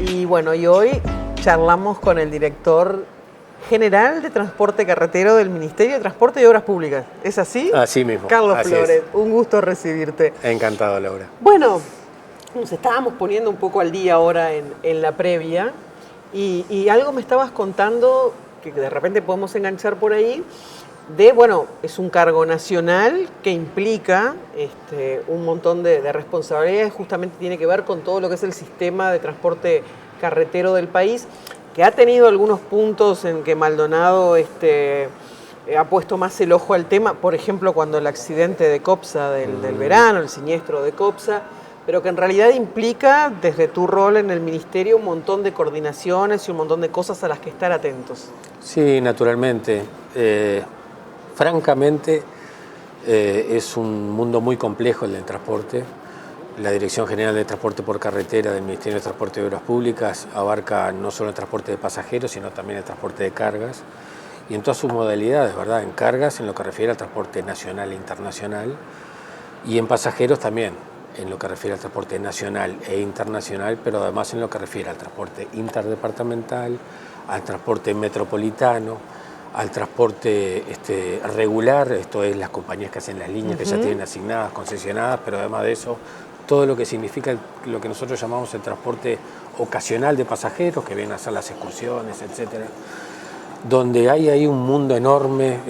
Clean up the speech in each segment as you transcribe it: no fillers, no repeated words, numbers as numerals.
Y bueno, y hoy charlamos con el director general de Transporte Carretero del Ministerio de Transporte y Obras Públicas. ¿Es así? Así mismo. Carlos Así Flores, es. un gusto recibirte. Encantado, Laura. Bueno, nos estábamos poniendo un poco al día ahora en la previa y algo me estabas contando que de repente podemos enganchar por ahí, bueno, es un cargo nacional que implica un montón de responsabilidades, justamente tiene que ver con todo lo que es el sistema de transporte carretero del país, que ha tenido algunos puntos en que Maldonado ha puesto más el ojo al tema, por ejemplo, cuando el accidente de Copsa del verano, el siniestro de Copsa, pero que en realidad implica, desde tu rol en el ministerio, un montón de coordinaciones y un montón de cosas a las que estar atentos. Sí, naturalmente. Francamente, es un mundo muy complejo el del transporte. La Dirección General de Transporte por Carretera del Ministerio de Transporte y Obras Públicas abarca no solo el transporte de pasajeros, sino también el transporte de cargas, y en todas sus modalidades, ¿verdad? En cargas, en lo que refiere al transporte nacional e internacional, y en pasajeros también, en lo que refiere al transporte nacional e internacional, pero además en lo que refiere al transporte interdepartamental, al transporte metropolitano, al transporte regular, esto es las compañías que hacen las líneas que ya tienen asignadas, concesionadas, pero además de eso, todo lo que significa lo que nosotros llamamos el transporte ocasional de pasajeros, que vienen a hacer las excursiones, etcétera, donde hay ahí un mundo enorme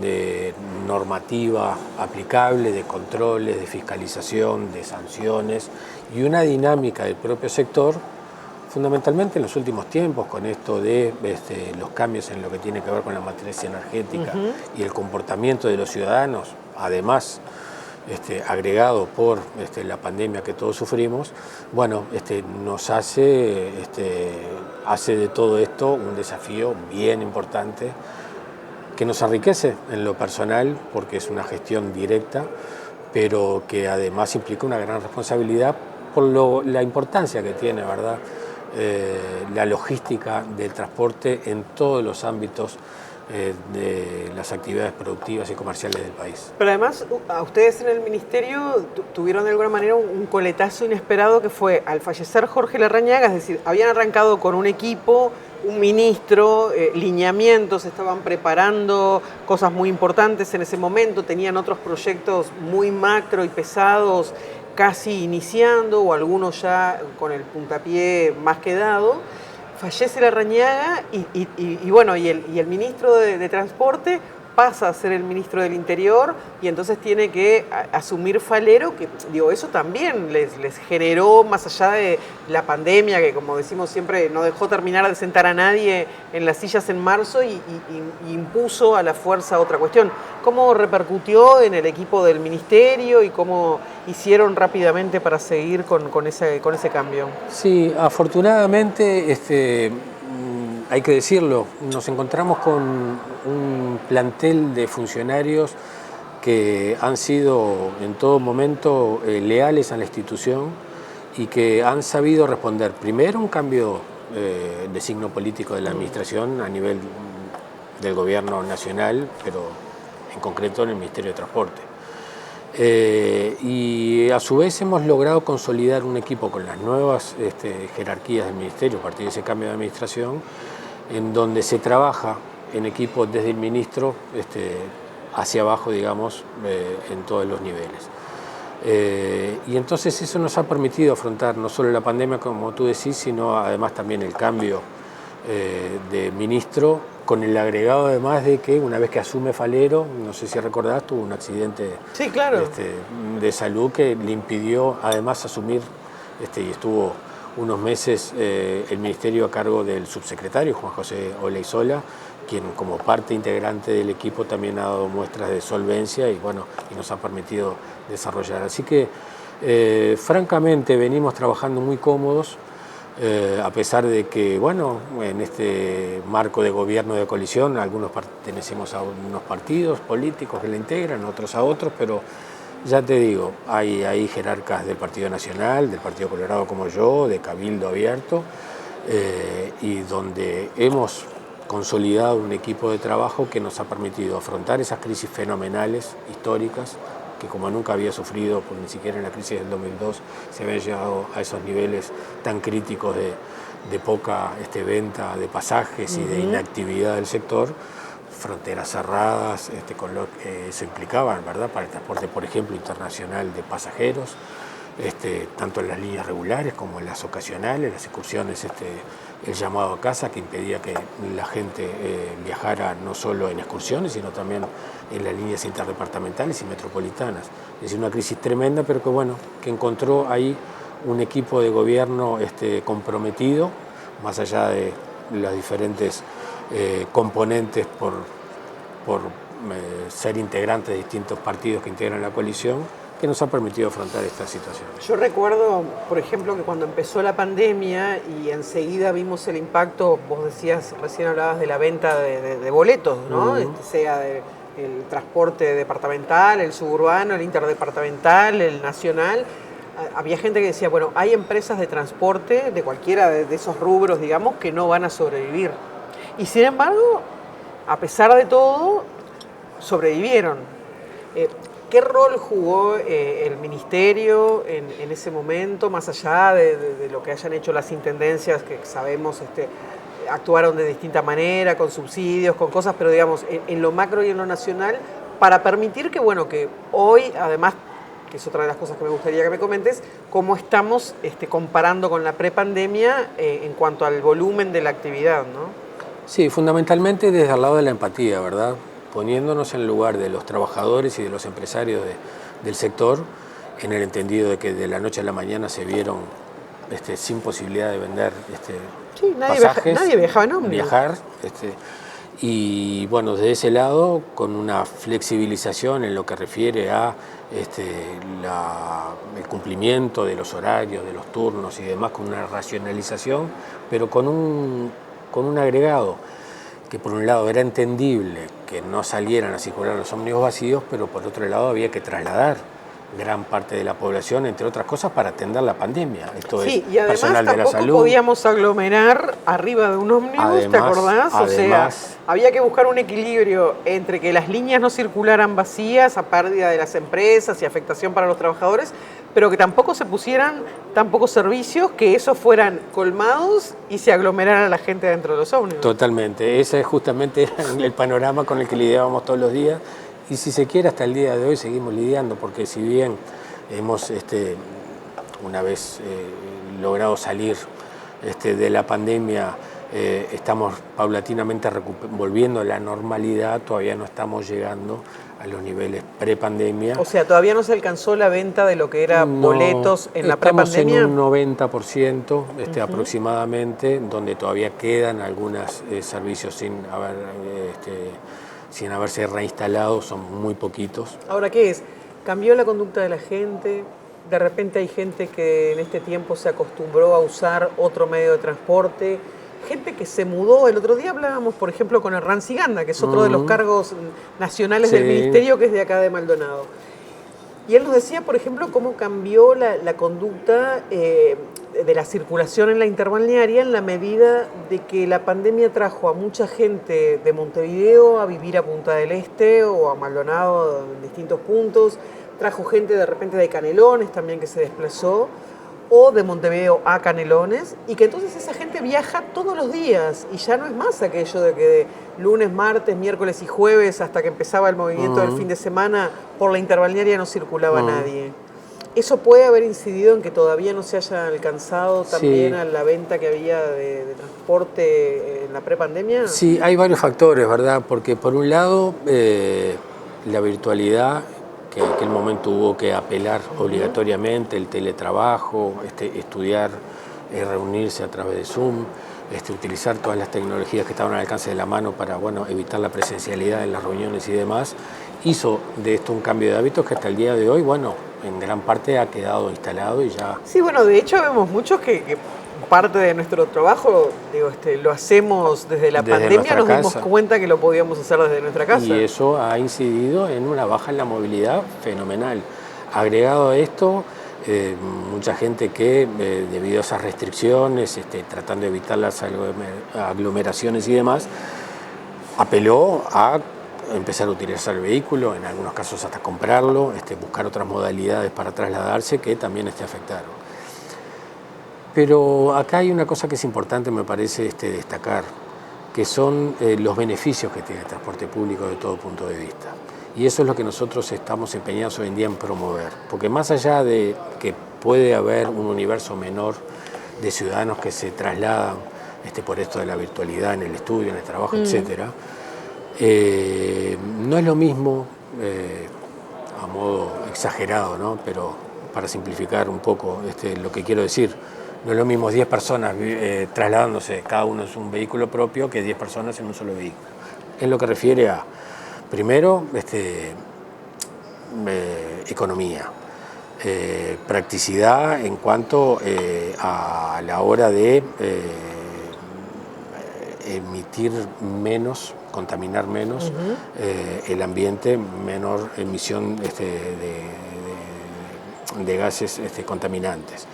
de normativa aplicable, de controles, de fiscalización, de sanciones y una dinámica del propio sector, fundamentalmente en los últimos tiempos, con esto de los cambios en lo que tiene que ver con la matriz energética y el comportamiento de los ciudadanos, además agregado por la pandemia que todos sufrimos, bueno, nos hace de todo esto un desafío bien importante que nos enriquece en lo personal porque es una gestión directa, pero que además implica una gran responsabilidad por la importancia que tiene, ¿verdad? La logística del transporte en todos los ámbitos de las actividades productivas y comerciales del país. Pero además, a ustedes en el ministerio tuvieron de alguna manera un coletazo inesperado que fue al fallecer Jorge Larrañaga, es decir, habían arrancado con un equipo, un ministro, lineamientos, estaban preparando cosas muy importantes en ese momento, tenían otros proyectos muy macro y pesados casi iniciando o algunos ya con el puntapié más que dado. Fallece Larrañaga y bueno, y el ministro de Transporte pasa a ser el ministro del Interior y entonces tiene que asumir Falero, que digo, eso también les generó, más allá de la pandemia, que como decimos siempre, no dejó terminar de sentar a nadie en las sillas en marzo y impuso a la fuerza otra cuestión. ¿Cómo repercutió en el equipo del ministerio y cómo hicieron rápidamente para seguir con ese cambio? Sí, afortunadamente, hay que decirlo, nos encontramos con un plantel de funcionarios que han sido en todo momento leales a la institución y que han sabido responder primero un cambio de signo político de la administración a nivel del gobierno nacional, pero en concreto en el Ministerio de Transporte. Y a su vez hemos logrado consolidar un equipo con las nuevas jerarquías del Ministerio a partir de ese cambio de administración, en donde se trabaja en equipo desde el ministro hacia abajo, digamos, en todos los niveles. Y entonces eso nos ha permitido afrontar no solo la pandemia, como tú decís, sino además también el cambio de ministro, con el agregado además de que una vez que asume Falero, no sé si recordás, tuvo un accidente sí, claro. De salud que le impidió además asumir, y estuvo unos meses el ministerio a cargo del subsecretario Juan José Olaizola, quien como parte integrante del equipo también ha dado muestras de solvencia y bueno, y nos ha permitido desarrollar. Así que francamente venimos trabajando muy cómodos, a pesar de que, bueno, en este marco de gobierno de coalición, algunos pertenecemos a unos partidos políticos que la integran, otros a otros, pero ya te digo, hay jerarcas del Partido Nacional, del Partido Colorado como yo, de Cabildo Abierto, y donde hemos consolidado un equipo de trabajo que nos ha permitido afrontar esas crisis fenomenales, históricas, que como nunca había sufrido, porque ni siquiera en la crisis del 2002 se había llegado a esos niveles tan críticos de poca venta de pasajes y de inactividad del sector, fronteras cerradas, con lo que eso implicaba, ¿verdad?, para el transporte, por ejemplo, internacional de pasajeros, tanto en las líneas regulares como en las ocasionales, las excursiones, el llamado a casa, que impedía que la gente viajara no solo en excursiones, sino también en las líneas interdepartamentales y metropolitanas. Es decir, una crisis tremenda, pero que, bueno, que encontró ahí un equipo de gobierno comprometido, más allá de los diferentes componentes por ser integrantes de distintos partidos que integran la coalición, que nos ha permitido afrontar esta situación. Yo recuerdo, por ejemplo, que cuando empezó la pandemia y enseguida vimos el impacto, vos decías, recién hablabas de la venta de boletos, ¿no? Sea el transporte departamental, el suburbano, el interdepartamental, el nacional. Había gente que decía, bueno, hay empresas de transporte de cualquiera de esos rubros, digamos, que no van a sobrevivir. Y sin embargo, a pesar de todo, sobrevivieron. ¿Qué rol jugó el ministerio en ese momento, más allá de lo que hayan hecho las intendencias, que sabemos actuaron de distinta manera, con subsidios, con cosas, pero digamos, en lo macro y en lo nacional, para permitir que, bueno, que hoy, además, que es otra de las cosas que me gustaría que me comentes, cómo estamos comparando con la prepandemia en cuanto al volumen de la actividad, ¿no? Sí, fundamentalmente desde el lado de la empatía, ¿verdad? Poniéndonos en el lugar de los trabajadores y de los empresarios del sector, en el entendido de que de la noche a la mañana se vieron sin posibilidad de vender sí, pasajes, nadie viajaba en ómnibus. Viajar, y bueno, desde ese lado, con una flexibilización en lo que refiere a el cumplimiento de los horarios, de los turnos y demás, con una racionalización, pero con un agregado, que por un lado era entendible que no salieran a circular los ómnibus vacíos, pero por otro lado había que trasladar gran parte de la población, entre otras cosas, para atender la pandemia. Esto sí, es y además personal de la salud. Podíamos aglomerar arriba de un ómnibus, ¿te acordás? O sea, había que buscar un equilibrio entre que las líneas no circularan vacías a pérdida de las empresas y afectación para los trabajadores, pero que tampoco se pusieran tan pocos servicios, que esos fueran colmados y se aglomerara la gente dentro de los ómnibus. Totalmente, ese es justamente el panorama con el que lidiábamos todos los días, y si se quiere hasta el día de hoy seguimos lidiando, porque si bien hemos una vez logrado salir de la pandemia, estamos paulatinamente volviendo a la normalidad, todavía no estamos llegando a los niveles prepandemia. O sea, todavía no se alcanzó la venta de lo que era boletos en la prepandemia. Estamos en un 90% aproximadamente, donde todavía quedan algunos servicios sin haberse reinstalado, son muy poquitos. Ahora, ¿qué es? ¿Cambió la conducta de la gente? De repente hay gente que en este tiempo se acostumbró a usar otro medio de transporte. Gente que se mudó. El otro día hablábamos, por ejemplo, con Hernán Ciganda, que es otro de los cargos nacionales del ministerio, que es de acá de Maldonado. Y él nos decía, por ejemplo, cómo cambió la conducta de la circulación en la interbalnearia en la medida de que la pandemia trajo a mucha gente de Montevideo a vivir a Punta del Este o a Maldonado en distintos puntos. Trajo gente de repente de Canelones también que se desplazó, o de Montevideo a Canelones, y que entonces esa gente viaja todos los días, y ya no es más aquello de que de lunes, martes, miércoles y jueves, hasta que empezaba el movimiento del fin de semana, por la interbalnearia no circulaba nadie. ¿Eso puede haber incidido en que todavía no se haya alcanzado también a la venta que había de transporte en la prepandemia? Sí, hay varios factores, ¿verdad? Porque por un lado, la virtualidad, que en aquel momento hubo que apelar obligatoriamente, el teletrabajo, estudiar, reunirse a través de Zoom, utilizar todas las tecnologías que estaban al alcance de la mano para evitar la presencialidad en las reuniones y demás, hizo de esto un cambio de hábitos que hasta el día de hoy, en gran parte ha quedado instalado y ya... Sí, de hecho vemos muchos que parte de nuestro trabajo, lo hacemos desde la pandemia, nos dimos cuenta que lo podíamos hacer desde nuestra casa. Y eso ha incidido en una baja en la movilidad fenomenal. Agregado a esto, mucha gente que, debido a esas restricciones, tratando de evitar las aglomeraciones y demás, apeló a empezar a utilizar el vehículo, en algunos casos hasta comprarlo, buscar otras modalidades para trasladarse que también afectaron. Pero acá hay una cosa que es importante, me parece, destacar, que son los beneficios que tiene el transporte público de todo punto de vista. Y eso es lo que nosotros estamos empeñados hoy en día en promover. Porque más allá de que puede haber un universo menor de ciudadanos que se trasladan por esto de la virtualidad en el estudio, en el trabajo, etcétera, no es lo mismo, a modo exagerado, ¿no? Pero para simplificar un poco lo que quiero decir, no es lo mismo 10 personas trasladándose, cada uno en un vehículo propio, que 10 personas en un solo vehículo. En lo que refiere a, primero, economía, practicidad en cuanto a la hora de emitir menos, contaminar menos el ambiente, menor emisión de gases contaminantes.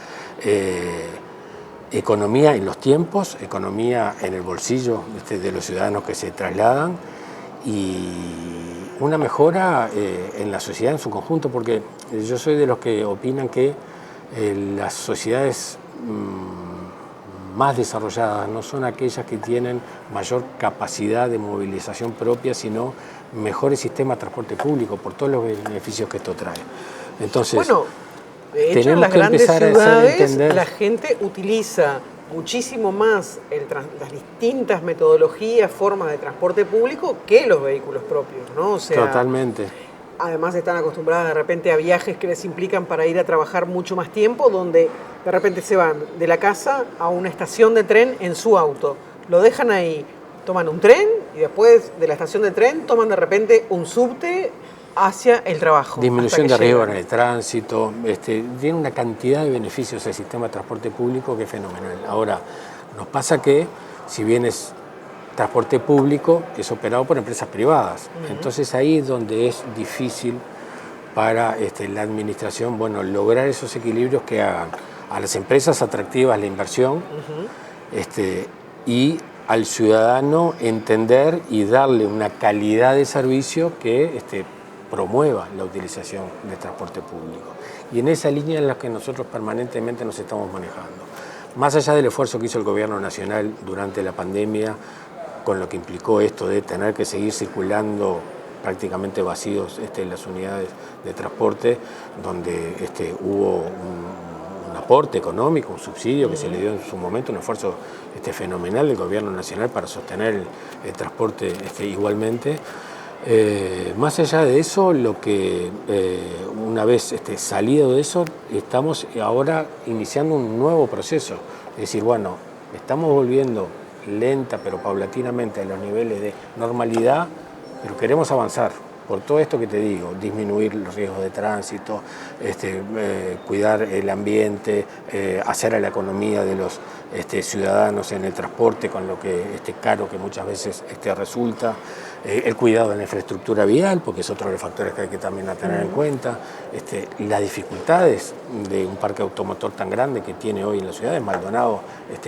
Economía en los tiempos, economía en el bolsillo de los ciudadanos que se trasladan y una mejora en la sociedad en su conjunto, porque yo soy de los que opinan que las sociedades más desarrolladas no son aquellas que tienen mayor capacidad de movilización propia, sino mejores sistemas de transporte público por todos los beneficios que esto trae. Entonces, bueno, de hecho, en las grandes ciudades la gente utiliza muchísimo más las distintas metodologías, formas de transporte público que los vehículos propios, ¿no? O sea, totalmente. Además están acostumbradas de repente a viajes que les implican para ir a trabajar mucho más tiempo, donde de repente se van de la casa a una estación de tren en su auto, lo dejan ahí, toman un tren y después de la estación de tren toman de repente un subte hacia el trabajo. Disminución de riesgo en el tránsito, tiene una cantidad de beneficios el sistema de transporte público que es fenomenal. Ahora, nos pasa que, si bien es transporte público, es operado por empresas privadas. Entonces ahí es donde es difícil para la administración, lograr esos equilibrios que hagan a las empresas atractivas la inversión y al ciudadano entender y darle una calidad de servicio que promueva la utilización del transporte público. Y en esa línea en la que nosotros permanentemente nos estamos manejando. Más allá del esfuerzo que hizo el gobierno nacional durante la pandemia, con lo que implicó esto de tener que seguir circulando prácticamente vacíos las unidades de transporte, donde hubo un aporte económico, un subsidio que se le dio en su momento, un esfuerzo fenomenal del gobierno nacional para sostener el transporte igualmente. Más allá de eso, lo que una vez salido de eso, estamos ahora iniciando un nuevo proceso. Es decir, estamos volviendo lenta pero paulatinamente a los niveles de normalidad, pero queremos avanzar por todo esto que te digo, disminuir los riesgos de tránsito, cuidar el ambiente, hacer a la economía de los ciudadanos en el transporte con lo que caro que muchas veces resulta, el cuidado de la infraestructura vial, porque es otro de los factores que hay que también tener en cuenta, las dificultades de un parque automotor tan grande que tiene hoy en la ciudad. Maldonado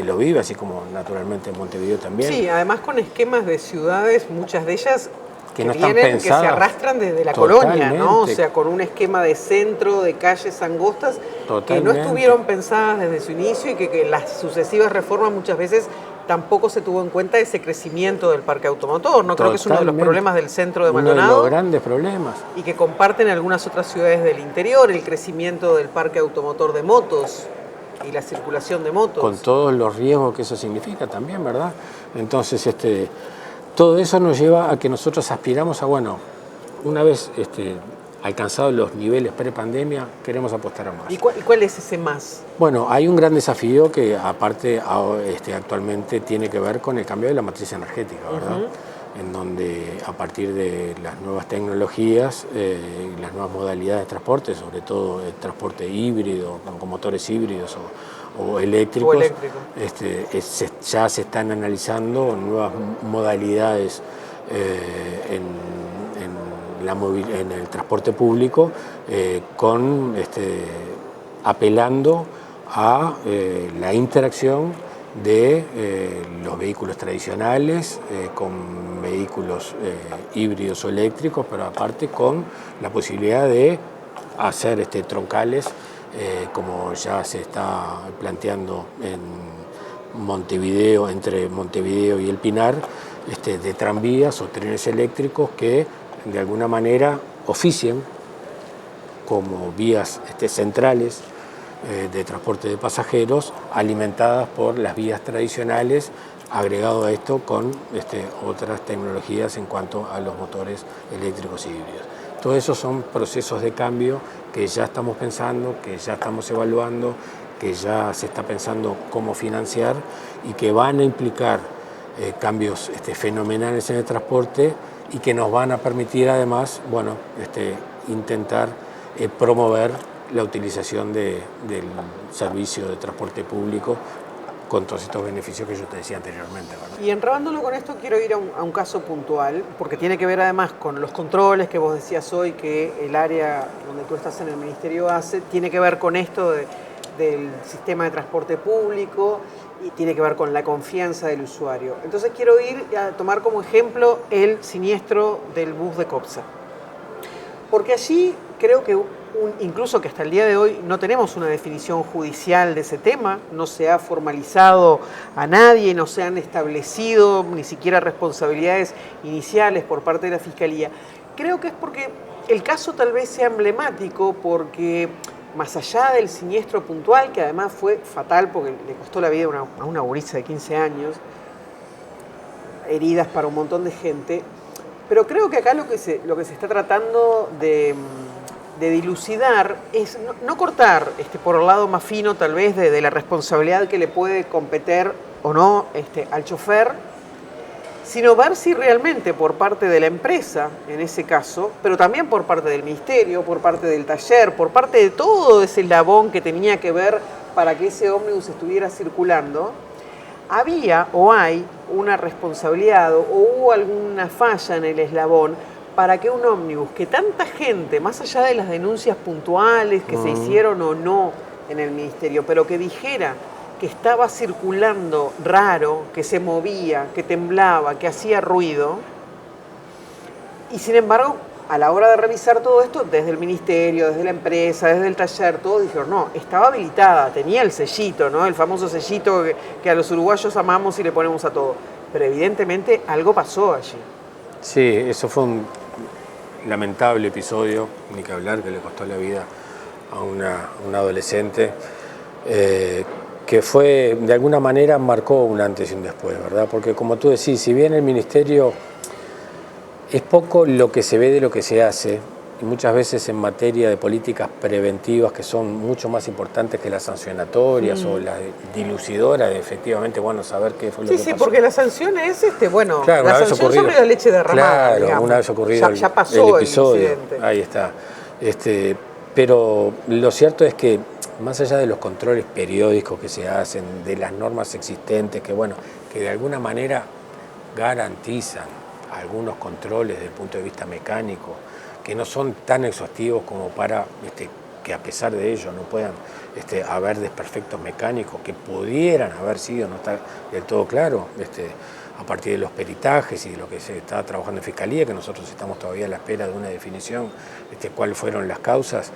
lo vive, así como naturalmente en Montevideo también. Sí, además con esquemas de ciudades, muchas de ellas que no están pensadas, que se arrastran desde la colonia, ¿no? O sea, con un esquema de centro, de calles angostas, que no estuvieron pensadas desde su inicio y que las sucesivas reformas muchas veces tampoco se tuvo en cuenta ese crecimiento del parque automotor, ¿no? Creo que es uno de los problemas del centro de Maldonado. Uno de los grandes problemas. Y que comparten algunas otras ciudades del interior, el crecimiento del parque automotor de motos y la circulación de motos. Con todos los riesgos que eso significa también, ¿verdad? Entonces, todo eso nos lleva a que nosotros aspiramos a, una vez alcanzados los niveles pre-pandemia, queremos apostar a más. ¿Y cuál es ese más? Hay un gran desafío que aparte actualmente tiene que ver con el cambio de la matriz energética, ¿verdad? En donde a partir de las nuevas tecnologías, las nuevas modalidades de transporte, sobre todo el transporte híbrido, con motores híbridos o eléctricos, ya se están analizando nuevas modalidades en el transporte público, apelando a la interacción de los vehículos tradicionales, con vehículos híbridos o eléctricos, pero aparte con la posibilidad de hacer troncales, como ya se está planteando en Montevideo, entre Montevideo y El Pinar, de tranvías o trenes eléctricos que de alguna manera oficien como vías centrales de transporte de pasajeros, alimentadas por las vías tradicionales, agregado a esto con otras tecnologías en cuanto a los motores eléctricos y híbridos. Todo eso son procesos de cambio que ya estamos pensando, que ya estamos evaluando, que ya se está pensando cómo financiar y que van a implicar cambios fenomenales en el transporte y que nos van a permitir además, bueno, intentar promover la utilización del servicio de transporte público con todos estos beneficios que yo te decía anteriormente, ¿verdad? Y enredándolo con esto, quiero ir a un caso puntual, porque tiene que ver además con los controles que vos decías hoy, que el área donde tú estás en el ministerio hace, tiene que ver con esto del sistema de transporte público y tiene que ver con la confianza del usuario. Entonces quiero ir a tomar como ejemplo el siniestro del bus de Copsa. Porque allí creo que incluso que hasta el día de hoy no tenemos una definición judicial de ese tema, no se ha formalizado a nadie, no se han establecido ni siquiera responsabilidades iniciales por parte de la Fiscalía. Creo que es porque el caso tal vez sea emblemático, porque más allá del siniestro puntual, que además fue fatal porque le costó la vida a una gurisa de 15 años, heridas para un montón de gente, pero creo que acá lo que se está tratando de dilucidar es no cortar por el lado más fino tal vez de la responsabilidad que le puede competir o no al chofer, sino ver si realmente por parte de la empresa, en ese caso, pero también por parte del ministerio, por parte del taller, por parte de todo ese eslabón que tenía que ver para que ese ómnibus estuviera circulando, había o hay una responsabilidad o hubo alguna falla en el eslabón para que un ómnibus que tanta gente, más allá de las denuncias puntuales que se hicieron o no en el ministerio, pero que dijera que estaba circulando raro, que se movía, que temblaba, que hacía ruido, y sin embargo, a la hora de revisar todo esto, desde el ministerio, desde la empresa, desde el taller, todos dijeron, no, estaba habilitada, tenía el sellito, ¿no? El famoso sellito que a los uruguayos amamos y le ponemos a todo. Pero evidentemente algo pasó allí. Sí, eso fue un lamentable episodio, ni que hablar, que le costó la vida a una adolescente, que fue, de alguna manera, marcó un antes y un después, ¿verdad? Porque como tú decís, si bien el ministerio es poco lo que se ve de lo que se hace, y muchas veces en materia de políticas preventivas que son mucho más importantes que las sancionatorias o las dilucidoras de efectivamente, bueno, saber qué fue lo que pasó. Sí, porque la sanción es, claro, la sanción sobre la leche derramada, claro, digamos. Una vez ocurrido ya pasó el episodio, el incidente. Ahí está. Pero lo cierto es que, más allá de los controles periódicos que se hacen, de las normas existentes, que de alguna manera garantizan algunos controles desde el punto de vista mecánico, que no son tan exhaustivos como para que a pesar de ello no puedan haber desperfectos mecánicos que pudieran haber sido, no está del todo claro, a partir de los peritajes y de lo que se está trabajando en Fiscalía, que nosotros estamos todavía a la espera de una definición, cuáles fueron las causas.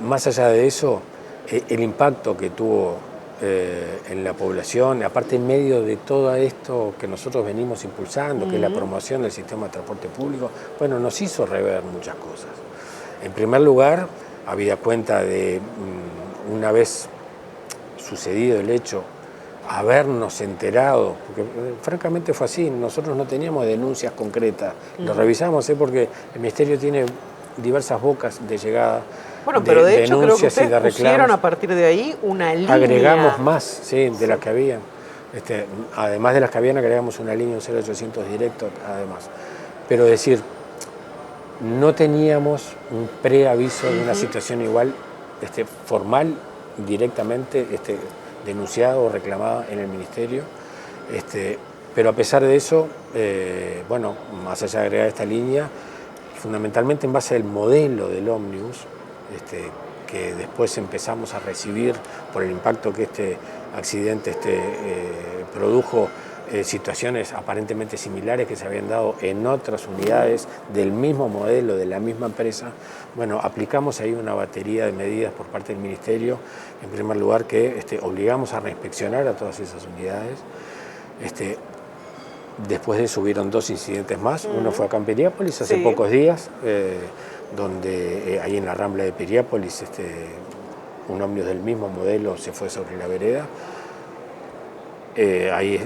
Más allá de eso, el impacto que tuvo en la población, aparte en medio de todo esto que nosotros venimos impulsando, que es la promoción del sistema de transporte público, nos hizo rever muchas cosas. En primer lugar, habida cuenta de, una vez sucedido el hecho, habernos enterado, porque francamente fue así, nosotros no teníamos denuncias concretas, lo revisamos porque el Ministerio tiene diversas bocas de llegada. Bueno, pero de hecho creo que ustedes de pusieron a partir de ahí una línea. Agregamos más, sí, de las que habían. Además de las que habían, agregamos una línea, un 0800 directo, además. Pero decir, no teníamos un preaviso de una situación igual, formal, directamente denunciada o reclamada en el Ministerio. Pero a pesar de eso, más allá de agregar esta línea, fundamentalmente en base al modelo del ómnibus, que después empezamos a recibir por el impacto que accidente produjo situaciones aparentemente similares que se habían dado en otras unidades del mismo modelo, de la misma empresa. Bueno, aplicamos ahí una batería de medidas por parte del Ministerio, en primer lugar que obligamos a reinspeccionar a todas esas unidades. Después de eso hubieron 2 incidentes más, uno fue acá en Piriápolis hace pocos días, donde ahí en la Rambla de Piriápolis un ómnibus del mismo modelo se fue sobre la vereda. Ahí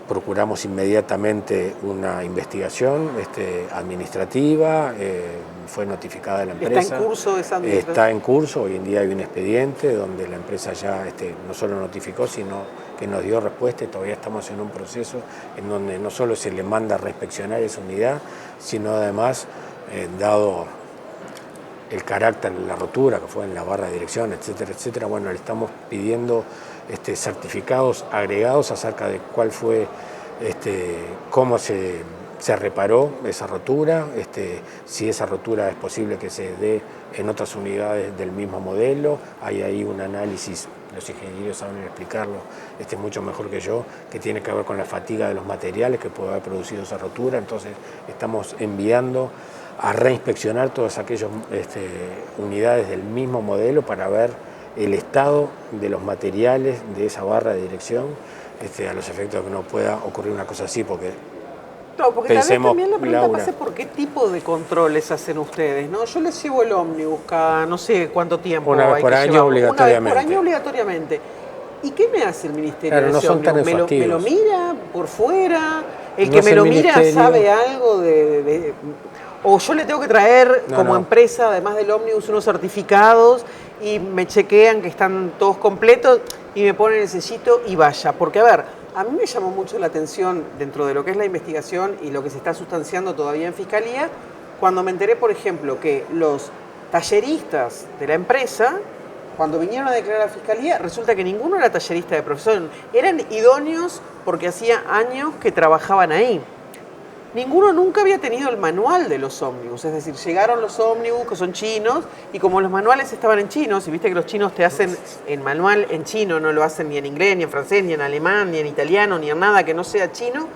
procuramos inmediatamente una investigación administrativa, fue notificada la empresa. ¿Está en curso esa administración? Está en curso, hoy en día hay un expediente donde la empresa ya no solo notificó, sino que nos dio respuesta y todavía estamos en un proceso en donde no solo se le manda a reinspeccionar esa unidad, sino además, dado el carácter de la rotura que fue en la barra de dirección, etcétera, etcétera, bueno, le estamos pidiendo certificados agregados acerca de cuál fue, cómo se reparó esa rotura, si esa rotura es posible que se dé en otras unidades del mismo modelo. Hay ahí un análisis, los ingenieros saben explicarlo mucho mejor que yo, que tiene que ver con la fatiga de los materiales que puede haber producido esa rotura. Entonces estamos enviando a reinspeccionar todas aquellas unidades del mismo modelo para ver el estado de los materiales de esa barra de dirección, a los efectos de que no pueda ocurrir una cosa así, porque no, porque pensemos, también la pregunta Laura, pasa por qué tipo de controles hacen ustedes, ¿no? Yo les llevo el ómnibus cada no sé cuánto tiempo. Una vez por año obligatoriamente. Una vez por año obligatoriamente. ¿Y qué me hace el Ministerio claro, de no ese son tan ómnibus? ¿Me lo exhaustivos. mira por fuera? ¿El No que es me el lo mira ministerio. sabe algo de o yo le tengo que traer como empresa, además del ómnibus, unos certificados y me chequean que están todos completos y me ponen el sellito y vaya? Porque, a ver, a mí me llamó mucho la atención dentro de lo que es la investigación y lo que se está sustanciando todavía en Fiscalía, cuando me enteré, por ejemplo, que los talleristas de la empresa, cuando vinieron a declarar a Fiscalía, resulta que ninguno era tallerista de profesión, eran idóneos porque hacía años que trabajaban ahí. Ninguno nunca había tenido el manual de los ómnibus, es decir, llegaron los ómnibus que son chinos y como los manuales estaban en chinos, y viste que los chinos te hacen el manual en chino, no lo hacen ni en inglés, ni en francés, ni en alemán, ni en italiano, ni en nada que no sea chino,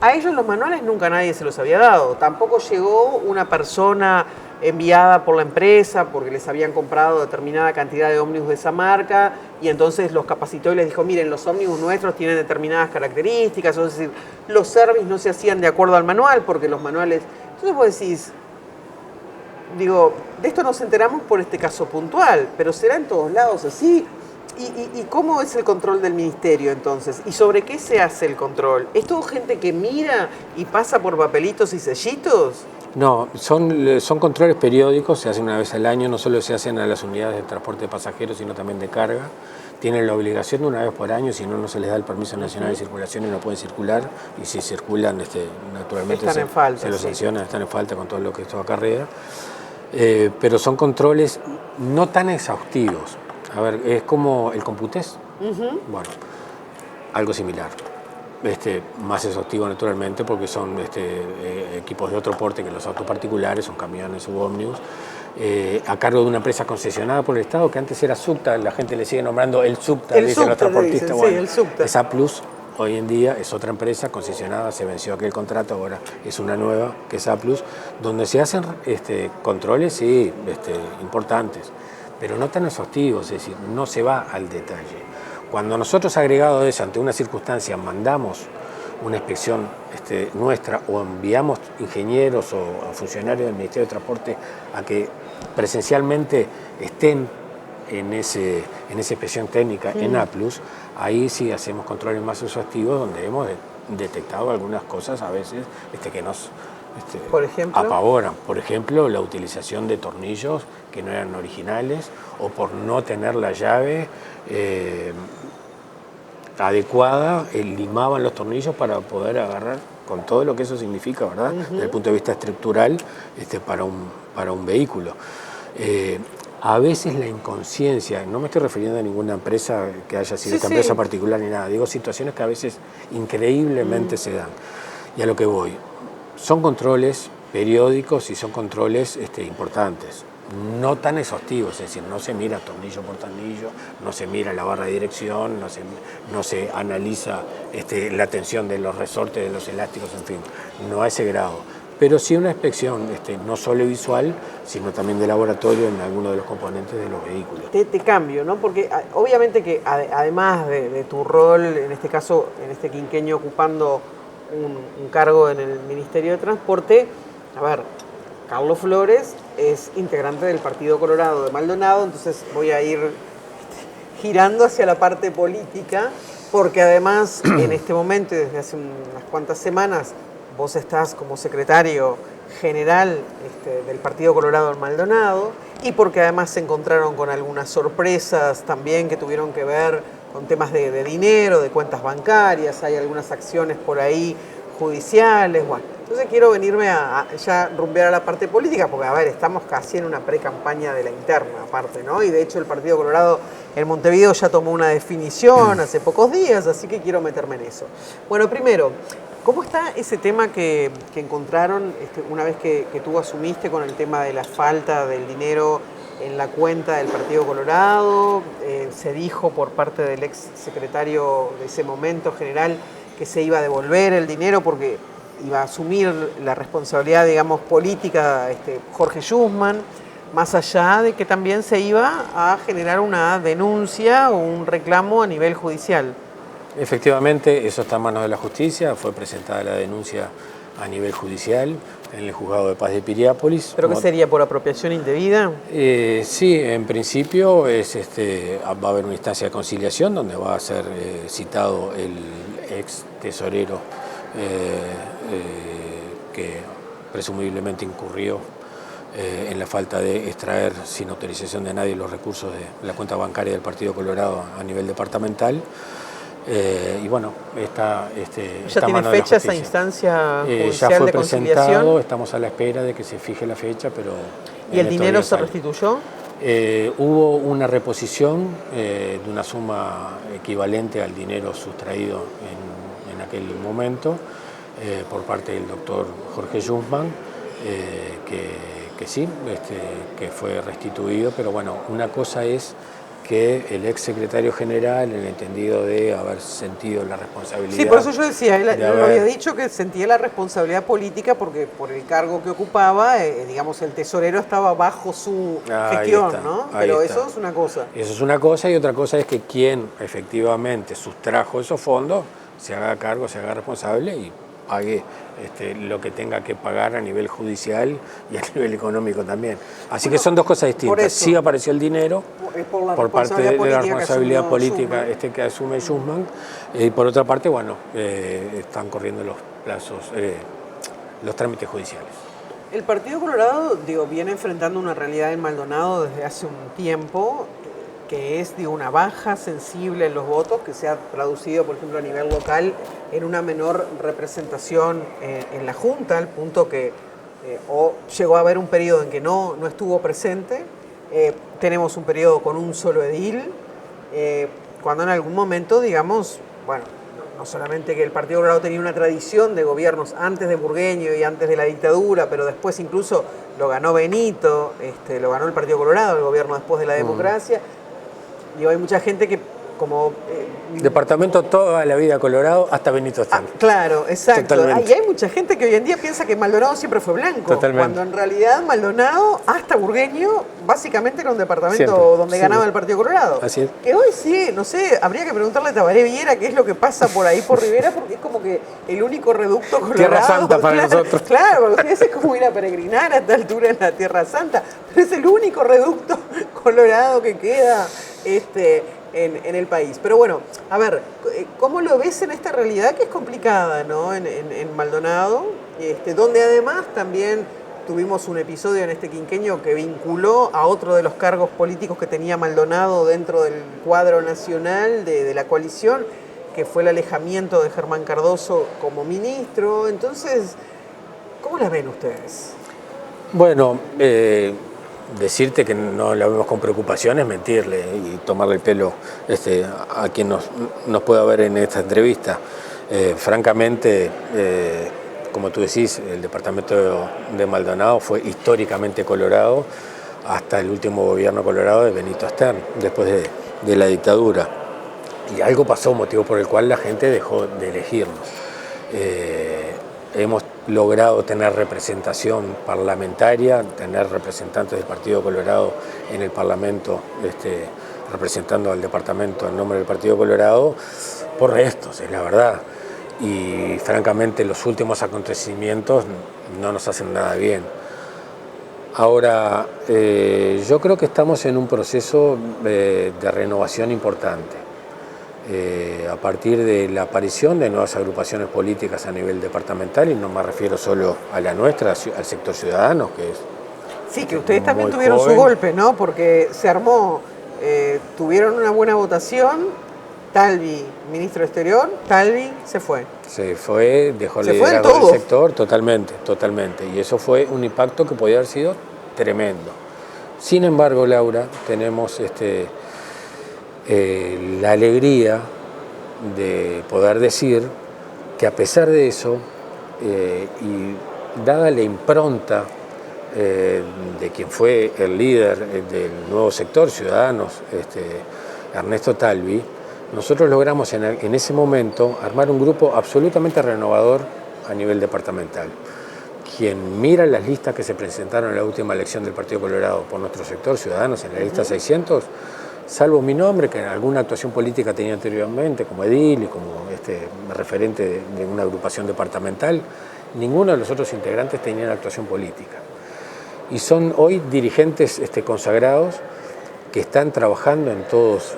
a ellos los manuales nunca nadie se los había dado. Tampoco llegó una persona enviada por la empresa porque les habían comprado determinada cantidad de ómnibus de esa marca y entonces los capacitó y les dijo, miren, los ómnibus nuestros tienen determinadas características, es decir, los service no se hacían de acuerdo al manual porque los manuales... Entonces vos decís, digo, de esto nos enteramos por este caso puntual, pero será en todos lados así. ¿Y cómo es el control del Ministerio entonces? ¿Y sobre qué se hace el control? ¿Es todo gente que mira y pasa por papelitos y sellitos? No, son controles periódicos, se hacen una vez al año, no solo se hacen a las unidades de transporte de pasajeros, sino también de carga. Tienen la obligación de una vez por año, si no, no se les da el permiso nacional de circulación y no pueden circular. Y si circulan, naturalmente se los sancionan, están en falta con todo lo que esto acarrea. Pero son controles no tan exhaustivos. A ver, es como el Computest. Bueno, algo similar. Más exhaustivo naturalmente porque son equipos de otro porte que los autos particulares, son camiones u ómnibus, a cargo de una empresa concesionada por el Estado que antes era SUBTA, la gente le sigue nombrando el SUBTA, dicen los transportistas. Bueno, sí, el SUBTA. Esa Plus hoy en día es otra empresa concesionada, se venció aquel contrato, ahora es una nueva que es A Plus, donde se hacen controles, sí, importantes, pero no tan exhaustivos, es decir, no se va al detalle. Cuando nosotros, agregado de eso, ante una circunstancia, mandamos una inspección nuestra o enviamos ingenieros o funcionarios del Ministerio de Transporte a que presencialmente estén en esa inspección técnica en A+, ahí sí hacemos controles más exhaustivos donde hemos detectado algunas cosas a veces que nos ¿por ejemplo? apavoran. Por ejemplo, la utilización de tornillos que no eran originales o por no tener la llave adecuada, limaban los tornillos para poder agarrar con todo lo que eso significa, ¿verdad? Desde el punto de vista estructural para un vehículo. A veces la inconsciencia, no me estoy refiriendo a ninguna empresa que haya sido esta empresa particular ni nada, digo situaciones que a veces increíblemente se dan. Y a lo que voy, son controles periódicos y son controles importantes. no tan exhaustivo, es decir, no se mira tornillo por tornillo, no se mira la barra de dirección, no se analiza la tensión de los resortes, de los elásticos, en fin, no a ese grado. Pero sí una inspección no solo visual, sino también de laboratorio en algunos de los componentes de los vehículos. Te cambio, ¿no? Porque obviamente que además de tu rol, en este caso, en este quinquenio ocupando un cargo en el Ministerio de Transporte, a ver, Carlos Flores es integrante del Partido Colorado de Maldonado, entonces voy a ir girando hacia la parte política, porque además en este momento, desde hace unas cuantas semanas, vos estás como secretario general del Partido Colorado en Maldonado, y porque además se encontraron con algunas sorpresas también que tuvieron que ver con temas de dinero, de cuentas bancarias, hay algunas acciones por ahí judiciales, bueno. Entonces quiero venirme a ya rumbear a la parte política, porque a ver, estamos casi en una pre-campaña de la interna aparte, ¿no? Y de hecho el Partido Colorado en Montevideo ya tomó una definición hace pocos días, así que quiero meterme en eso. Bueno, primero, ¿cómo está ese tema que encontraron una vez que tú asumiste con el tema de la falta del dinero en la cuenta del Partido Colorado? Se dijo por parte del ex secretario de ese momento general que se iba a devolver el dinero porque iba a asumir la responsabilidad, digamos, política Jorge Schussmann, más allá de que también se iba a generar una denuncia o un reclamo a nivel judicial. Efectivamente, eso está en manos de la justicia, fue presentada la denuncia a nivel judicial en el Juzgado de Paz de Piriápolis. ¿Pero qué sería, por apropiación indebida? Sí, en principio va a haber una instancia de conciliación donde va a ser citado el ex tesorero que presumiblemente incurrió en la falta de extraer sin autorización de nadie los recursos de la cuenta bancaria del Partido Colorado a nivel departamental. Y bueno, ¿Ya tiene fecha esa instancia judicial ya fue de conciliación? Presentado, estamos a la espera de que se fije la fecha, pero... ¿Y el dinero se restituyó? Hubo una reposición de una suma equivalente al dinero sustraído en aquel momento por parte del doctor Jorge Schussmann, que sí, que fue restituido, pero bueno, una cosa es que el ex secretario general, en el entendido de haber sentido la responsabilidad... Sí, por eso yo decía, él había dicho que sentía la responsabilidad política porque por el cargo que ocupaba, digamos, el tesorero estaba bajo su gestión, ¿no? Pero eso es una cosa. Eso es una cosa, y otra cosa es que quien efectivamente sustrajo esos fondos se haga cargo, se haga responsable y pague lo que tenga que pagar a nivel judicial y a nivel económico también. Así que son dos cosas distintas. Sí apareció el dinero por parte de la responsabilidad política que asume Schussmann, y por otra parte, bueno, están corriendo los plazos, los trámites judiciales. El Partido Colorado, viene enfrentando una realidad en Maldonado desde hace un tiempo, que es una baja sensible en los votos, que se ha traducido, por ejemplo, a nivel local en una menor representación en la Junta, al punto que llegó a haber un periodo en que no estuvo presente. Tenemos un periodo con un solo edil, cuando en algún momento, digamos, bueno, no solamente que el Partido Colorado tenía una tradición de gobiernos antes de Burgueño y antes de la dictadura, pero después incluso lo ganó Benito, lo ganó el Partido Colorado, el gobierno después de la democracia. Hay mucha gente que como... Departamento toda la vida Colorado hasta Benito Stan. Claro, exacto. Y hay mucha gente que hoy en día piensa que Maldonado siempre fue blanco. Totalmente. Cuando en realidad Maldonado hasta Burgueño básicamente era un departamento siempre, donde ganaba el Partido Colorado. Así es. Que hoy sí, no sé, habría que preguntarle a Tabaré Viera qué es lo que pasa por ahí por Rivera, porque es como que el único reducto Colorado. Tierra Santa para nosotros. Claro, para ustedes es como ir a peregrinar a esta altura en la Tierra Santa, pero es el único reducto Colorado que queda en el país. Pero bueno, a ver, ¿cómo lo ves en esta realidad que es complicada, ¿no? En Maldonado, donde además también tuvimos un episodio en este quinquenio que vinculó a otro de los cargos políticos que tenía Maldonado dentro del cuadro nacional de la coalición, que fue el alejamiento de Germán Cardoso como ministro? Entonces, ¿cómo la ven ustedes? Bueno, decirte que no la vemos con preocupación es mentirle y tomarle el pelo a quien nos pueda ver en esta entrevista. Francamente, como tú decís, el departamento de Maldonado fue históricamente colorado, hasta el último gobierno colorado de Benito Stern, después de la dictadura. Y algo pasó, motivo por el cual la gente dejó de elegirnos. Hemos logrado tener representación parlamentaria, tener representantes del Partido Colorado en el Parlamento, representando al departamento en nombre del Partido Colorado, por restos, es la verdad. Y francamente los últimos acontecimientos no nos hacen nada bien. Ahora, yo creo que estamos en un proceso de renovación importante. A partir de la aparición de nuevas agrupaciones políticas a nivel departamental, y no me refiero solo a la nuestra, al sector ciudadano, que es... Sí, que ustedes también tuvieron su golpe, ¿no? Porque se armó, tuvieron una buena votación, Talvi, ministro de Exterior, Talvi se fue. Se fue, dejó el liderazgo del sector, totalmente. Y eso fue un impacto que podía haber sido tremendo. Sin embargo, Laura, tenemos la alegría de poder decir que a pesar de eso, y dada la impronta de quien fue el líder del nuevo sector, Ciudadanos, Ernesto Talvi, nosotros logramos en ese momento armar un grupo absolutamente renovador a nivel departamental. Quien mira las listas que se presentaron en la última elección del Partido Colorado por nuestro sector, Ciudadanos, en la lista 600, salvo mi nombre, que en alguna actuación política tenía anteriormente, como edil y como referente de una agrupación departamental, ninguno de los otros integrantes tenía actuación política. Y son hoy dirigentes consagrados que están trabajando en todos...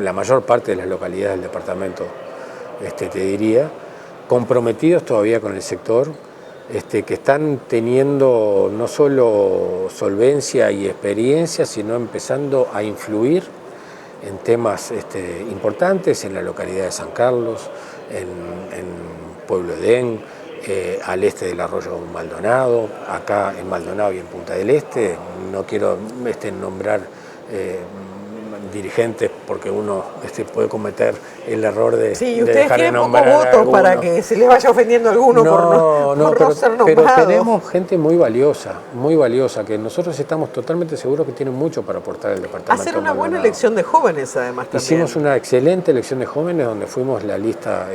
la mayor parte de las localidades del departamento, te diría, comprometidos todavía con el sector, que están teniendo no solo solvencia y experiencia, sino empezando a influir en temas importantes en la localidad de San Carlos, en Pueblo Edén, al este del arroyo Maldonado, acá en Maldonado y en Punta del Este. No quiero nombrar dirigentes porque uno puede cometer el error de dejar de nombrar pocos votos para que se les vaya ofendiendo a alguno por no ser nombrado. Pero tenemos gente muy valiosa, que nosotros estamos totalmente seguros que tienen mucho para aportar al departamento. Hacer una buena elección de jóvenes, además, también. Hicimos una excelente elección de jóvenes donde fuimos la lista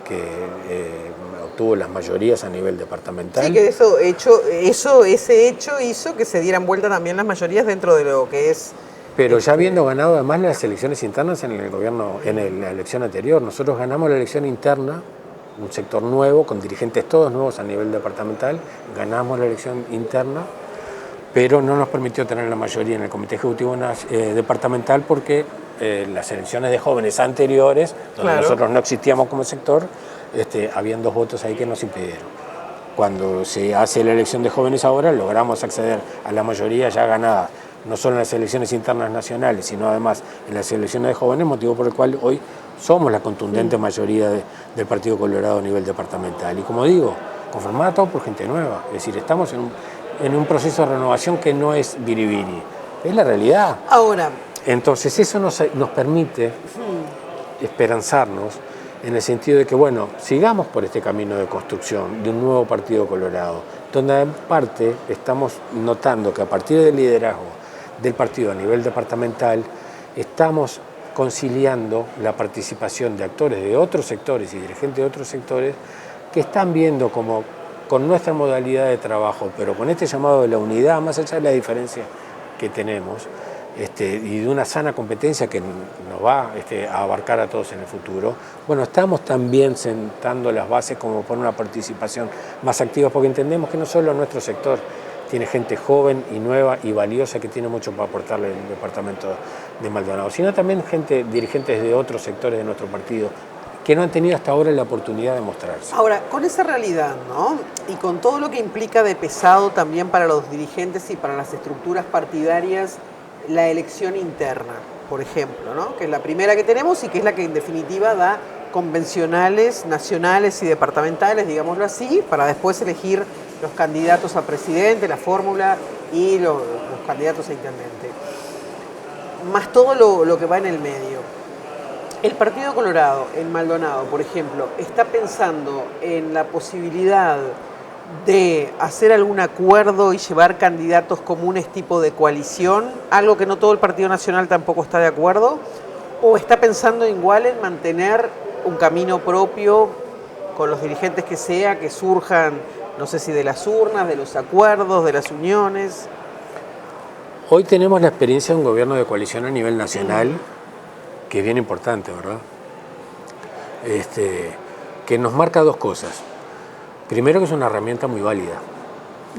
que obtuvo las mayorías a nivel departamental. Sí, que ese hecho hizo que se dieran vuelta también las mayorías dentro de lo que es... Pero ya habiendo ganado además las elecciones internas en el gobierno, la elección anterior, nosotros ganamos la elección interna, un sector nuevo, con dirigentes todos nuevos a nivel departamental, ganamos la elección interna, pero no nos permitió tener la mayoría en el Comité Ejecutivo Departamental porque las elecciones de jóvenes anteriores, donde nosotros no existíamos como sector, habían 2 votos ahí que nos impidieron. Cuando se hace la elección de jóvenes ahora, logramos acceder a la mayoría ya ganada, no solo en las elecciones internas nacionales, sino además en las elecciones de jóvenes, motivo por el cual hoy somos la contundente mayoría del Partido Colorado a nivel departamental. Y como digo, conformada todo por gente nueva, es decir, estamos en un proceso de renovación que no es biribiri, es la realidad. Ahora. Entonces eso nos permite esperanzarnos en el sentido de que, bueno, sigamos por este camino de construcción de un nuevo Partido Colorado, donde en parte estamos notando que a partir del liderazgo del partido a nivel departamental, estamos conciliando la participación de actores de otros sectores y dirigentes de otros sectores que están viendo como con nuestra modalidad de trabajo, pero con este llamado de la unidad, más allá de la diferencia que tenemos, y de una sana competencia que nos va a abarcar a todos en el futuro, bueno, estamos también sentando las bases como por una participación más activa, porque entendemos que no solo nuestro sector tiene gente joven y nueva y valiosa que tiene mucho para aportarle al departamento de Maldonado, sino también dirigentes de otros sectores de nuestro partido que no han tenido hasta ahora la oportunidad de mostrarse. Ahora, con esa realidad, ¿no? Y con todo lo que implica de pesado también para los dirigentes y para las estructuras partidarias, la elección interna, por ejemplo, ¿no? Que es la primera que tenemos y que es la que en definitiva da convencionales, nacionales y departamentales, digámoslo así, para después elegir los candidatos a presidente, la fórmula y los candidatos a intendente. Más todo lo que va en el medio. El Partido Colorado en Maldonado, por ejemplo, está pensando en la posibilidad de hacer algún acuerdo y llevar candidatos comunes tipo de coalición, algo que no todo el Partido Nacional tampoco está de acuerdo, o está pensando igual en mantener un camino propio con los dirigentes que sea, que surjan, no sé si de las urnas, de los acuerdos, de las uniones? Hoy tenemos la experiencia de un gobierno de coalición a nivel nacional, que es bien importante, ¿verdad? Que nos marca dos cosas. Primero, que es una herramienta muy válida.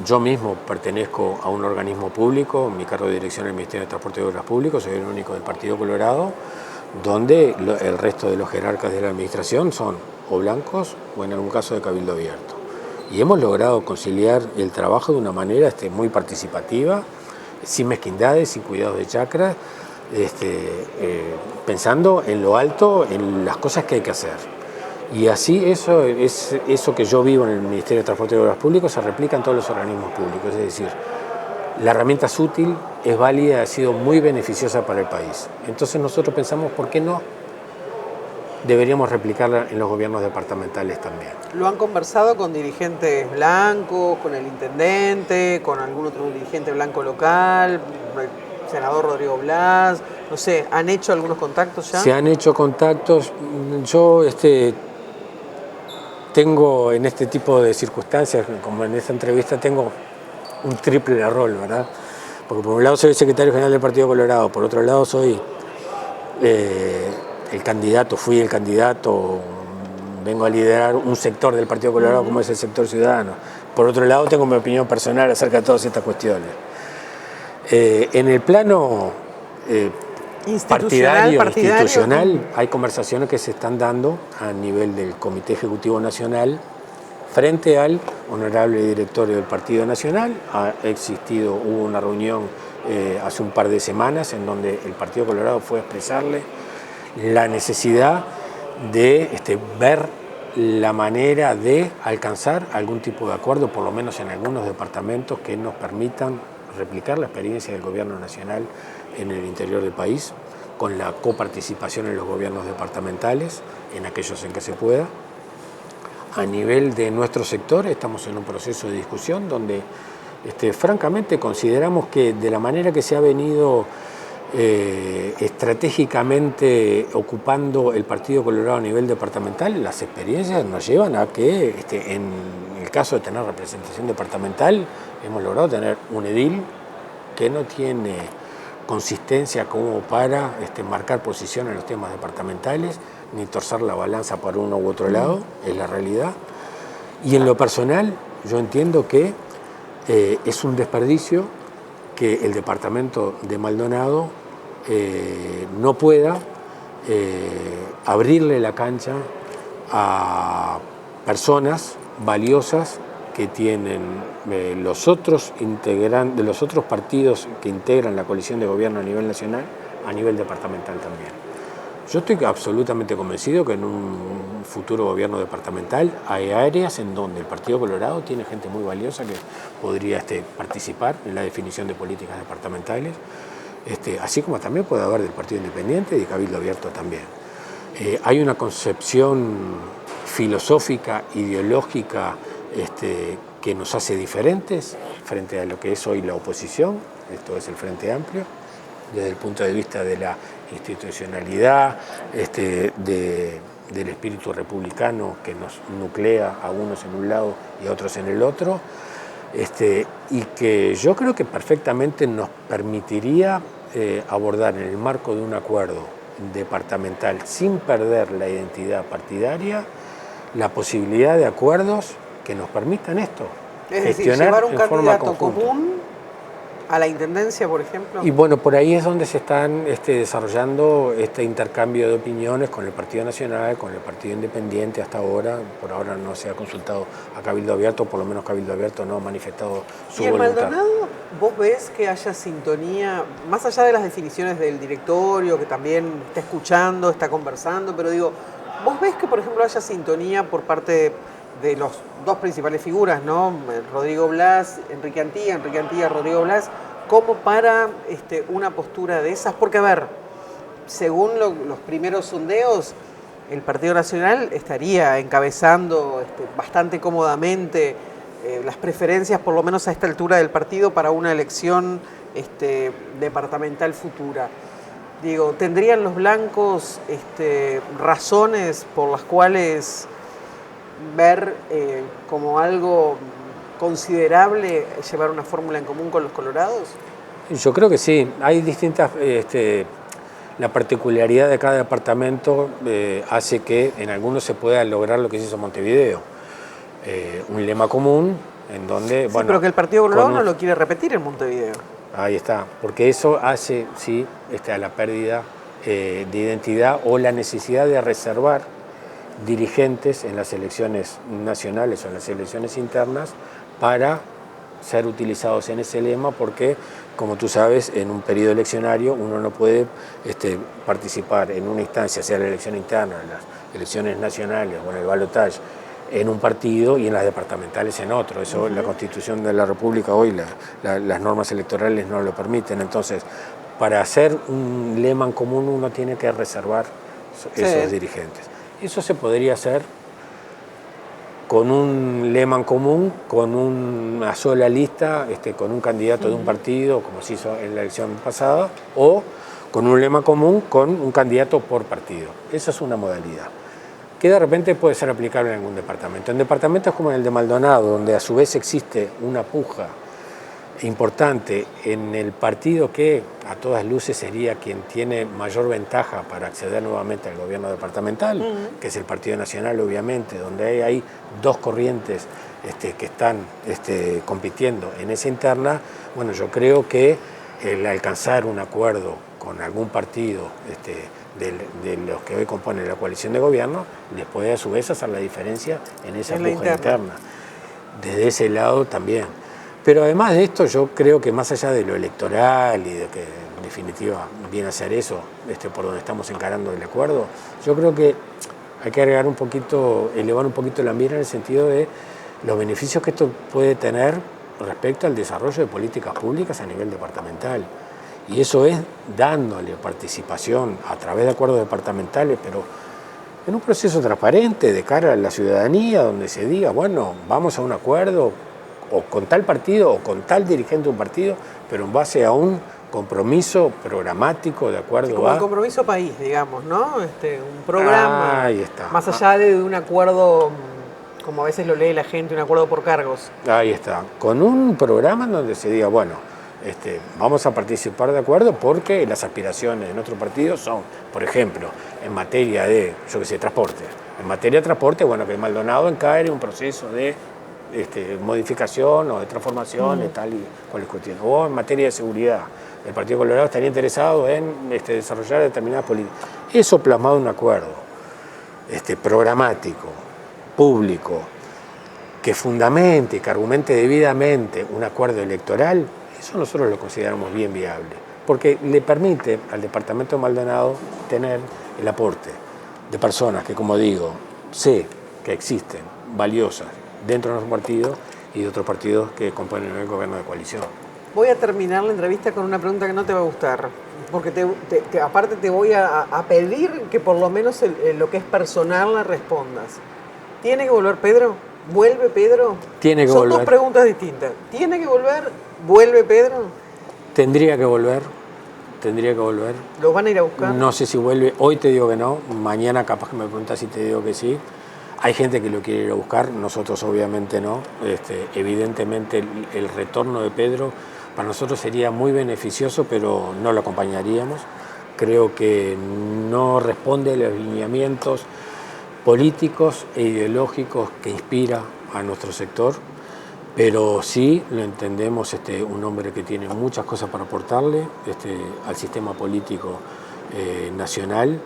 Yo mismo pertenezco a un organismo público, mi cargo de dirección en el Ministerio de Transporte y Obras Públicas, soy el único del Partido Colorado, donde el resto de los jerarcas de la administración son o blancos o en algún caso de cabildo abierto. Y hemos logrado conciliar el trabajo de una manera muy participativa, sin mezquindades, sin cuidados de chacra, pensando en lo alto, en las cosas que hay que hacer. Y así eso que yo vivo en el Ministerio de Transporte y Obras Públicas se replica en todos los organismos públicos. Es decir, la herramienta es útil, es válida, ha sido muy beneficiosa para el país. Entonces nosotros pensamos, ¿por qué no deberíamos replicarla en los gobiernos departamentales también? ¿Lo han conversado con dirigentes blancos, con el intendente, con algún otro dirigente blanco local, el senador Rodrigo Blas? No sé, ¿han hecho algunos contactos ya? Se han hecho contactos. Yo tengo en este tipo de circunstancias, como en esta entrevista, tengo un triple rol, ¿verdad? Porque por un lado soy el secretario general del Partido Colorado, por otro lado soy el candidato, fui el candidato, vengo a liderar un sector del Partido Colorado como es el sector ciudadano. Por otro lado tengo mi opinión personal acerca de todas estas cuestiones. En el plano partidario, institucional, hay conversaciones que se están dando a nivel del Comité Ejecutivo Nacional frente al honorable directorio del Partido Nacional. Hubo una reunión hace un par de semanas en donde el Partido Colorado fue a expresarle la necesidad de ver la manera de alcanzar algún tipo de acuerdo, por lo menos en algunos departamentos, que nos permitan replicar la experiencia del gobierno nacional en el interior del país, con la coparticipación en los gobiernos departamentales, en aquellos en que se pueda. A nivel de nuestro sector estamos en un proceso de discusión donde francamente consideramos que de la manera que se ha venido estratégicamente ocupando el Partido Colorado a nivel departamental, las experiencias nos llevan a que en el caso de tener representación departamental hemos logrado tener un edil que no tiene consistencia como para marcar posición en los temas departamentales, ni torcer la balanza para uno u otro lado, es la realidad. Y en lo personal, yo entiendo que es un desperdicio que el departamento de Maldonado no pueda abrirle la cancha a personas valiosas que tienen los otros partidos que integran la coalición de gobierno a nivel nacional, a nivel departamental también. Yo estoy absolutamente convencido que en un futuro gobierno departamental hay áreas en donde el Partido Colorado tiene gente muy valiosa que podría participar en la definición de políticas departamentales, así como también puede haber del Partido Independiente y de Cabildo Abierto también. Hay una concepción filosófica, ideológica, que nos hace diferentes frente a lo que es hoy la oposición, esto es el Frente Amplio, desde el punto de vista de la institucionalidad, del espíritu republicano que nos nuclea a unos en un lado y a otros en el otro, y que yo creo que perfectamente nos permitiría abordar en el marco de un acuerdo departamental, sin perder la identidad partidaria, la posibilidad de acuerdos que nos permitan esto. Es decir, llevar un candidato común a la intendencia, por ejemplo. Y bueno, por ahí es donde se están desarrollando este intercambio de opiniones con el Partido Nacional, con el Partido Independiente hasta ahora. Por ahora no se ha consultado a Cabildo Abierto, por lo menos Cabildo Abierto no ha manifestado su voluntad. ¿Y en Maldonado vos ves que haya sintonía, más allá de las definiciones del directorio, que también está escuchando, está conversando, pero digo, vos ves que, por ejemplo, haya sintonía por parte de los dos principales figuras, ¿no? Rodrigo Blas, Enrique Antía, Rodrigo Blas, como para una postura de esas? Porque, a ver, según los primeros sondeos, el Partido Nacional estaría encabezando bastante cómodamente las preferencias, por lo menos a esta altura del partido, para una elección departamental futura. Digo, ¿tendrían los blancos razones por las cuales ver como algo considerable llevar una fórmula en común con los colorados? Yo creo que sí. Hay distintas... la particularidad de cada departamento hace que en algunos se pueda lograr lo que se hizo en Montevideo. Un lema común en donde... Sí, bueno, pero que el Partido Colorado no lo quiere repetir en Montevideo. Ahí está, porque eso hace, sí, a la pérdida de identidad o la necesidad de reservar dirigentes en las elecciones nacionales o en las elecciones internas para ser utilizados en ese lema, porque, como tú sabes, en un periodo eleccionario uno no puede participar en una instancia, sea la elección interna, en las elecciones nacionales o en el balotaje, en un partido y en las departamentales en otro. Eso la Constitución de la República hoy, las normas electorales no lo permiten. Entonces, para hacer un lema en común uno tiene que reservar esos dirigentes. Eso se podría hacer con un lema en común, con una sola lista, con un candidato de un partido, como se hizo en la elección pasada, o con un lema común con un candidato por partido. Esa es una modalidad que de repente puede ser aplicable en algún departamento. En departamentos como el de Maldonado, donde a su vez existe una puja importante en el partido que a todas luces sería quien tiene mayor ventaja para acceder nuevamente al gobierno departamental, que es el Partido Nacional, obviamente, donde hay dos corrientes que están compitiendo en esa interna. Bueno, yo creo que el alcanzar un acuerdo con algún partido de los que hoy componen la coalición de gobierno les puede a su vez hacer la diferencia en esa puja interna. Desde ese lado también. Pero además de esto, yo creo que más allá de lo electoral y de que en definitiva viene a ser eso, por donde estamos encarando el acuerdo, yo creo que hay que agregar un poquito, elevar un poquito la mira en el sentido de los beneficios que esto puede tener respecto al desarrollo de políticas públicas a nivel departamental. Y eso es dándole participación a través de acuerdos departamentales, pero en un proceso transparente de cara a la ciudadanía, donde se diga, bueno, vamos a un acuerdo o con tal partido o con tal dirigente de un partido, pero en base a un compromiso programático de acuerdo como a... el compromiso país, digamos, ¿no? Un programa, ahí está. Más allá de un acuerdo, como a veces lo lee la gente, un acuerdo por cargos. Ahí está, con un programa en donde se diga, bueno, vamos a participar de acuerdo porque las aspiraciones de nuestro partido son, por ejemplo, en materia de, yo qué sé, transporte. En materia de transporte, bueno, que Maldonado encare un proceso de modificación o de transformación de tal y cual cuestión. O en materia de seguridad, el Partido Colorado estaría interesado en desarrollar determinadas políticas. Eso plasmado en un acuerdo programático, público, que fundamente, que argumente debidamente un acuerdo electoral, eso nosotros lo consideramos bien viable, porque le permite al departamento de Maldonado tener el aporte de personas que, como digo, sé que existen, valiosas, dentro de nuestro partido y de otros partidos que componen el gobierno de coalición. Voy a terminar la entrevista con una pregunta que no te va a gustar, porque aparte te voy a pedir que por lo menos lo que es personal la respondas. ¿Tiene que volver Pedro? ¿Vuelve Pedro? Tiene que volver. Son volver. Dos preguntas distintas. ¿Tiene que volver? ¿Vuelve Pedro? Tendría que volver. Tendría que volver. ¿Lo van a ir a buscar? No sé si vuelve. Hoy te digo que no. Mañana capaz que me preguntas si te digo que sí. Hay gente que lo quiere ir a buscar, nosotros obviamente no. Evidentemente el retorno de Pedro para nosotros sería muy beneficioso, pero no lo acompañaríamos. Creo que no responde a los lineamientos políticos e ideológicos que inspira a nuestro sector, pero sí lo entendemos un hombre que tiene muchas cosas para aportarle al sistema político nacional,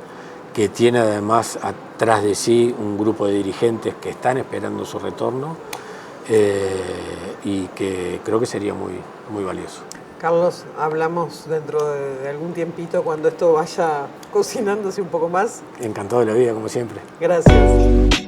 que tiene además atrás de sí un grupo de dirigentes que están esperando su retorno y que creo que sería muy, muy valioso. Carlos, hablamos dentro de algún tiempito cuando esto vaya cocinándose un poco más. Encantado de la vida, como siempre. Gracias.